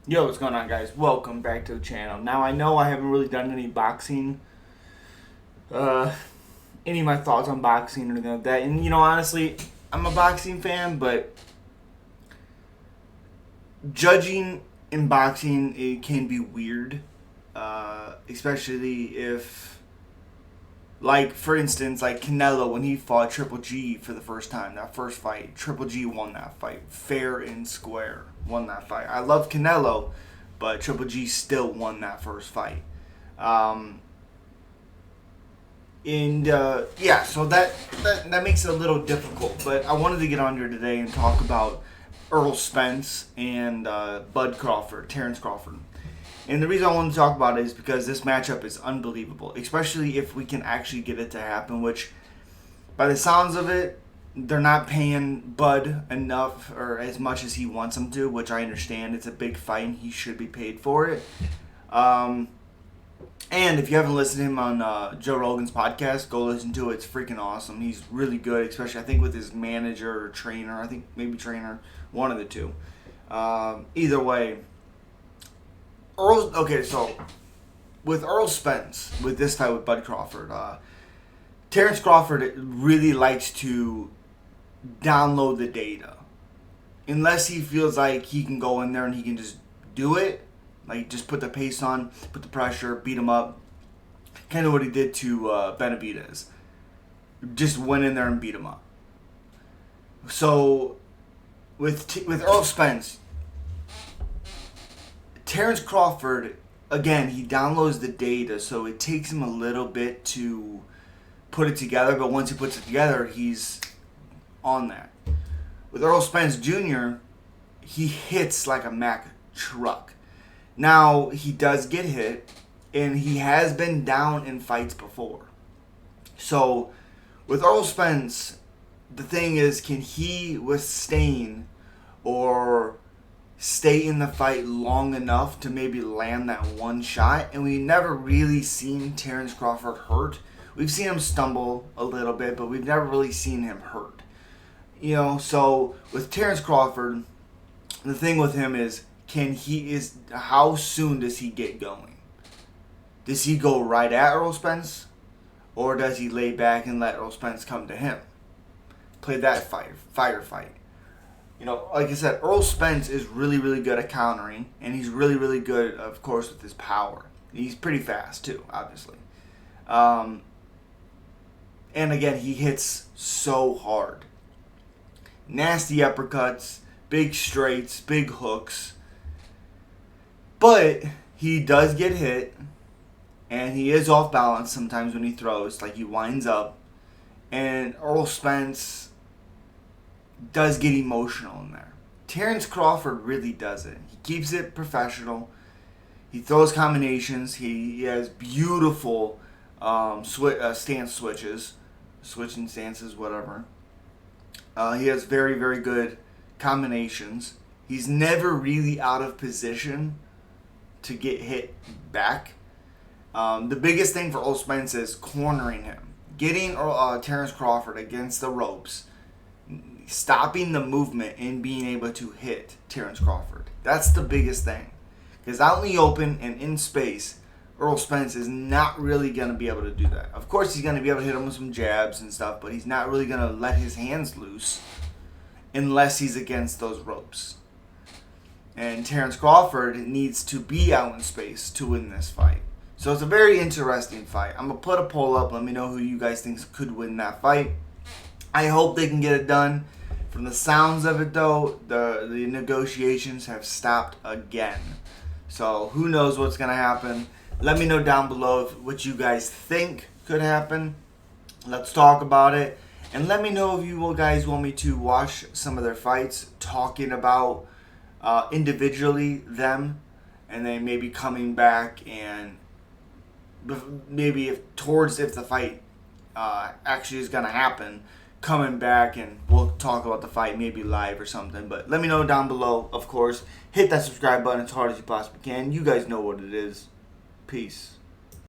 Yo, what's going on, guys? Welcome back to the channel. Now, I know I haven't really done any boxing, uh, any of my thoughts on boxing or anything like that. And, honestly, I'm a boxing fan, but judging in boxing, it can be weird. Especially if, like, for instance, like Canelo, when he fought Triple G for the first time, that first fight, Triple G won that fight, fair and square. Won that fight. I love Canelo, but Triple G still won that first fight. So that makes it a little difficult. But I wanted to get on here today and talk about Errol Spence and Bud Crawford, Terence Crawford. And the reason I want to talk about it is because this matchup is unbelievable, especially if we can actually get it to happen, which, by the sounds of it, they're not paying Bud enough or as much as he wants them to, which I understand. It's a big fight and he should be paid for it. And if you haven't listened to him on Joe Rogan's podcast, go listen to it. It's freaking awesome. He's really good, especially I think with his manager or trainer. I think maybe trainer, one of the two. Either way, so with Errol Spence, with this fight with Bud Crawford, Terence Crawford really likes to download the data. Unless he feels like he can go in there and he can just do it, like just put the pace on, put the pressure, beat him up. Kind of what he did to Benavidez. Just went in there and beat him up. So with Errol Spence, Terence Crawford, again, he downloads the data, so it takes him a little bit to put it together, but once he puts it together, he's on that. With Errol Spence Jr., he hits like a Mack truck. Now, he does get hit, and he has been down in fights before. So, with Errol Spence, the thing is, can he withstand or stay in the fight long enough to maybe land that one shot? And we never really seen Terence Crawford hurt. We've seen him stumble a little bit, but we've never really seen him hurt. So with Terence Crawford, the thing with him is, how soon does he get going? Does he go right at Errol Spence? Or does he lay back and let Errol Spence come to him? Play that firefight. Like I said, Errol Spence is really, really good at countering, and he's really, really good, of course, with his power. He's pretty fast, too, obviously. And again, he hits so hard. Nasty uppercuts, big straights, big hooks. But he does get hit, and he is off balance sometimes when he throws, like he winds up. And Errol Spence does get emotional in there. Terence Crawford really doesn't. He keeps it professional. He throws combinations. He has beautiful stance switching stances, whatever. He has very, very good combinations. He's never really out of position to get hit back. The biggest thing for Errol Spence is cornering him. Getting Terence Crawford against the ropes, stopping the movement and being able to hit Terence Crawford. That's the biggest thing. Because out in the open and in space, Errol Spence is not really going to be able to do that. Of course, he's going to be able to hit him with some jabs and stuff, but he's not really going to let his hands loose unless he's against those ropes. And Terence Crawford needs to be out in space to win this fight. So it's a very interesting fight. I'm going to put a poll up. Let me know who you guys think could win that fight. I hope they can get it done. From the sounds of it, though, the negotiations have stopped again. So who knows what's going to happen. Let me know down below what you guys think could happen. Let's talk about it. And let me know if you guys want me to watch some of their fights, talking about individually them, and then maybe coming back and maybe if the fight actually is going to happen, coming back and we'll talk about the fight maybe live or something. But let me know down below, of course. Hit that subscribe button as hard as you possibly can. You guys know what it is. Peace.